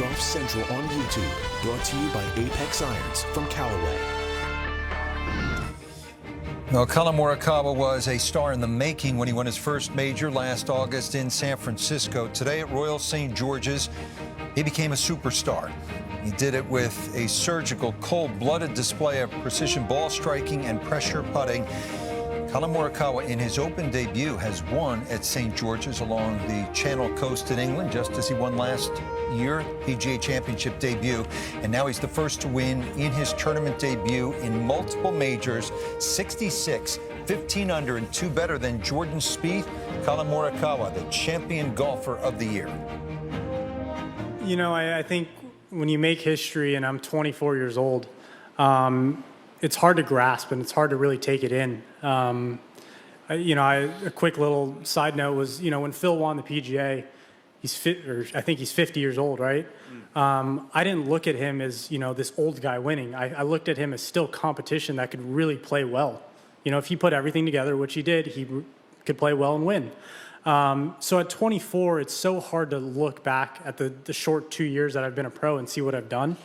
Golf Central on YouTube, brought to you by Apex Irons from Callaway. Well, Collin Morikawa was a star in the making when he won his first major last August in San Francisco. Today at Royal St. George's, he became a superstar. He did it with a surgical, cold-blooded display of precision ball striking and pressure putting. Collin Morikawa, in his Open debut, has won at St. George's along the Channel Coast in England, just as he won last year, PGA Championship debut. And now he's the first to win in his tournament debut in multiple majors, 66, 15 under, and 2 better than Jordan Spieth. Collin Morikawa, the champion golfer of the year. You know, I think when you make history, and I'm 24 years old, it's hard to grasp and it's hard to really take it in. A quick little side note was, when Phil won the PGA, I think he's 50 years old, right? I didn't look at him as, this old guy winning. I looked at him as still competition that could really play well. If he put everything together, which he did, he could play well and win. So at 24, it's so hard to look back at the short 2 years that I've been a pro and see what I've done,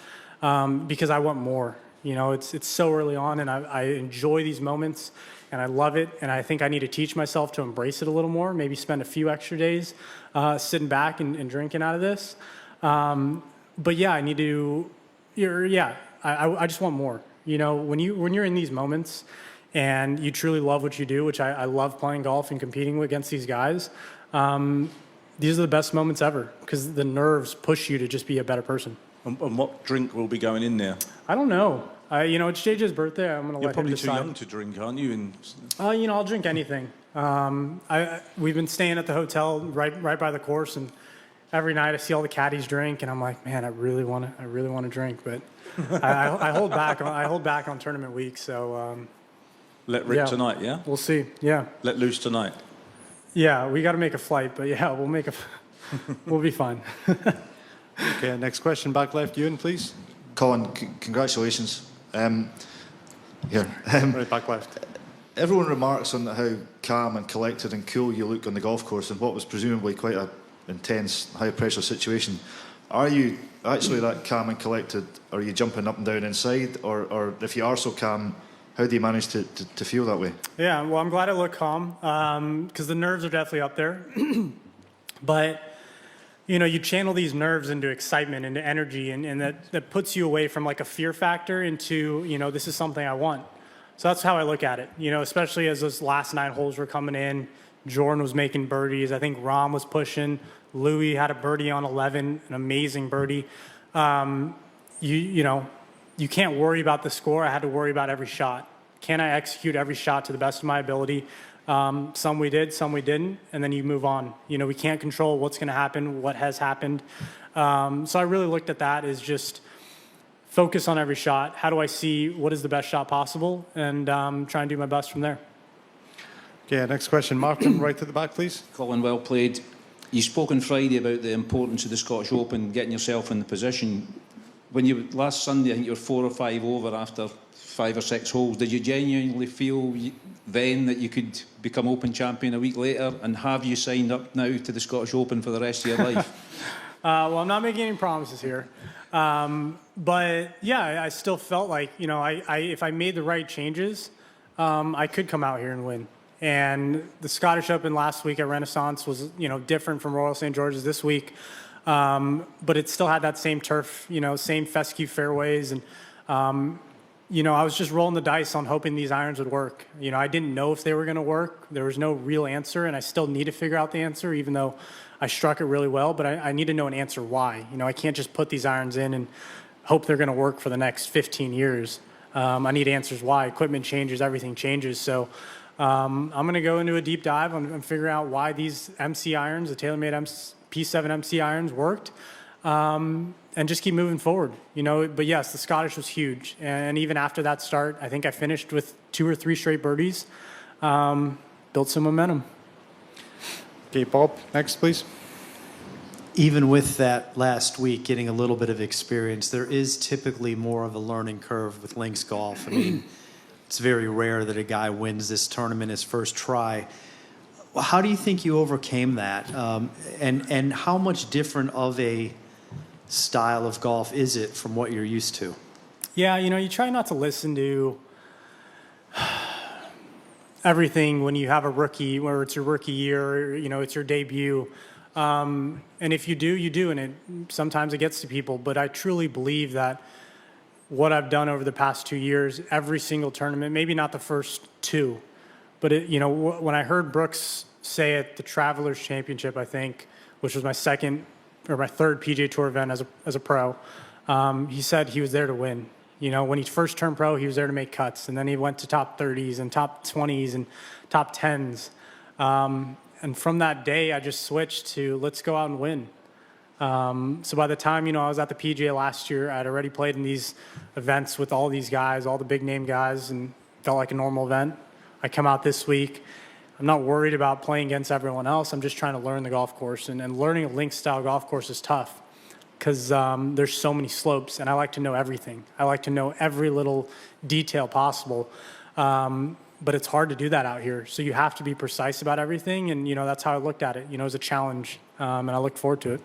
because I want more. It's so early on, and I enjoy these moments, and I love it, and I think I need to teach myself to embrace it a little more, maybe spend a few extra days sitting back and drinking out of this. But yeah, I need to, I just want more. When you're in these moments and you truly love what you do, which I love playing golf and competing against these guys, these are the best moments ever, because the nerves push you to just be a better person. And what drink will be going in there? I don't know. It's JJ's birthday. I'm going to let him decide. You're probably too young to drink, aren't you? I'll drink anything. We've been staying at the hotel right by the course, and every night I see all the caddies drink, and I'm like, man, I really want to drink, but I hold back. I hold back on tournament week. So let rip tonight, yeah. We'll see. Yeah. Let loose tonight. Yeah, we got to make a flight, but yeah, we'll be fine. Okay, next question, back left, Ewan, please. Collin, congratulations. Right, back left. Everyone remarks on how calm and collected and cool you look on the golf course in what was presumably quite an intense, high-pressure situation. Are you actually that calm and collected? Are you jumping up and down inside? Or if you are so calm, how do you manage to feel that way? Yeah, well, I'm glad I look calm, because the nerves are definitely up there. But you channel these nerves into excitement, into energy, and that puts you away from like a fear factor into, this is something I want. So that's how I look at it, especially as those last 9 holes were coming in. Jordan was making birdies. I think Rahm was pushing. Louis had a birdie on 11, an amazing birdie. You can't worry about the score. I had to worry about every shot. Can I execute every shot to the best of my ability? Some we did, some we didn't, and then you move on. We can't control what's going to happen, what has happened. So I really looked at that as just focus on every shot. How do I see what is the best shot possible, and try and do my best from there. Okay, next question, Martin, right to the back, please. Collin, well played. You spoke on Friday about the importance of the Scottish Open, getting yourself in the position. When you last Sunday, I think you were 4 or 5 over after 5 or 6 holes. Did you genuinely feel then that you could become Open champion a week later? And have you signed up now to the Scottish Open for the rest of your life? Well, I'm not making any promises here. But yeah, I still felt like, if I made the right changes, I could come out here and win. And the Scottish Open last week at Renaissance was, different from Royal St. George's this week. But it still had that same turf, same fescue fairways. And, I was just rolling the dice on hoping these irons would work. I didn't know if they were going to work. There was no real answer, and I still need to figure out the answer, even though I struck it really well. But I need to know an answer why. I can't just put these irons in and hope they're going to work for the next 15 years. I need answers why. Equipment changes, everything changes. So I'm going to go into a deep dive and figure out why these MC irons, the TaylorMade P7 MC irons, worked. And just keep moving forward, But yes, the Scottish was huge. And even after that start, I think I finished with 2 or 3 straight birdies, built some momentum. Okay, Bob, next, please. Even with that last week, getting a little bit of experience, there is typically more of a learning curve with links golf. I mean, it's very rare that a guy wins this tournament his first try. How do you think you overcame that? And how much different of a style of golf is it from what you're used to? Yeah, you try not to listen to everything when you have a rookie, whether it's your rookie year, or, it's your debut. And if you do, you do, and sometimes it gets to people. But I truly believe that what I've done over the past 2 years, every single tournament, maybe not the first two, but when I heard Brooks say at the Travelers Championship, I think, which was my third PGA Tour event as a pro, he said he was there to win. When he first turned pro, he was there to make cuts, and then he went to top 30s and top 20s and top 10s. And from that day, I just switched to let's go out and win. So by the time, I was at the PGA last year, I'd already played in these events with all these guys, all the big name guys, and felt like a normal event. I come out this week. I'm not worried about playing against everyone else. I'm just trying to learn the golf course. And learning a links-style golf course is tough because there's so many slopes, and I like to know everything. I like to know every little detail possible. But it's hard to do that out here. So you have to be precise about everything, and, that's how I looked at it, as a challenge, and I look forward to it.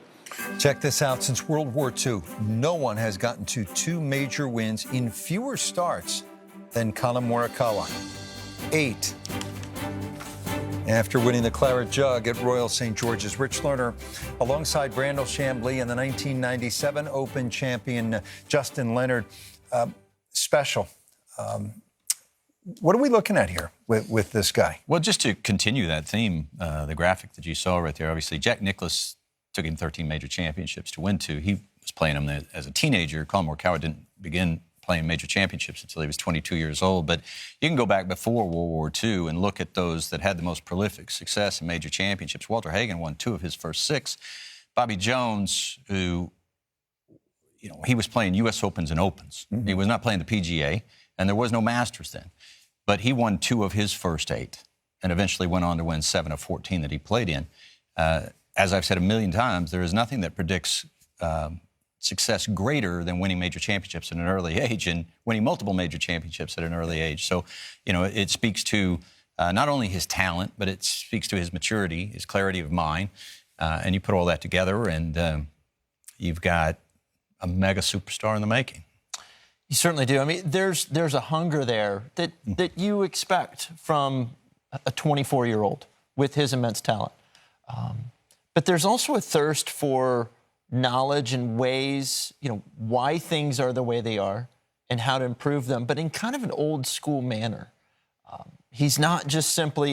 Check this out. Since World War II, no one has gotten to 2 major wins in fewer starts than Collin Morikawa. 8. After winning the Claret Jug at Royal St. George's, Rich Lerner, alongside Brandel Chambly and the 1997 Open champion Justin Leonard, special. What are we looking at here with this guy? Well, just to continue that theme, the graphic that you saw right there, obviously, Jack Nicklaus took him 13 major championships to win 2. He was playing them as a teenager. Collin Morikawa didn't begin playing major championships until he was 22 years old. But you can go back before World War II and look at those that had the most prolific success in major championships. Walter Hagen won 2 of his first 6. Bobby Jones, who, he was playing U.S. Opens and Opens. Mm-hmm. He was not playing the PGA, and there was no Masters then. But he won 2 of his first 8 and eventually went on to win 7 of 14 that he played in. As I've said a million times, there is nothing that predicts success greater than winning major championships at an early age and winning multiple major championships at an early age. So, it speaks to not only his talent, but it speaks to his maturity, his clarity of mind. And you put all that together, and you've got a mega superstar in the making. You certainly do. I mean, there's a hunger there that you expect from a 24-year-old with his immense talent. But there's also a thirst for knowledge and ways, why things are the way they are and how to improve them, but in kind of an old school manner. He's not just simply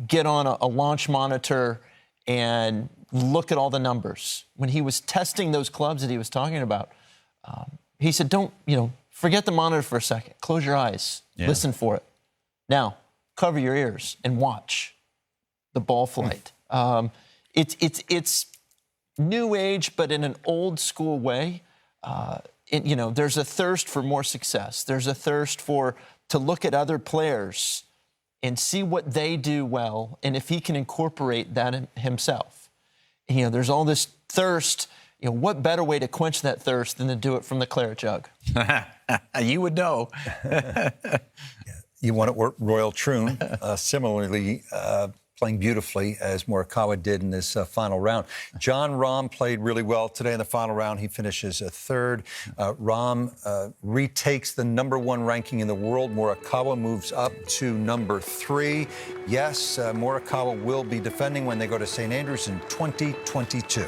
get on a launch monitor and look at all the numbers. When he was testing those clubs that he was talking about, he said, don't, forget the monitor for a second. Close your eyes. Yeah. Listen for it. Now, cover your ears and watch the ball flight. It's new age, but in an old school way. There's a thirst for more success. There's a thirst to look at other players and see what they do well, and if he can incorporate that in himself. There's all this thirst. What better way to quench that thirst than to do it from the Claret Jug? You would know. You won at Royal Troon, similarly playing beautifully as Morikawa did in this final round. Jon Rahm played really well today in the final round. He finishes 3rd. Rahm retakes the #1 ranking in the world. Morikawa moves up to #3. Yes, Morikawa will be defending when they go to St. Andrews in 2022.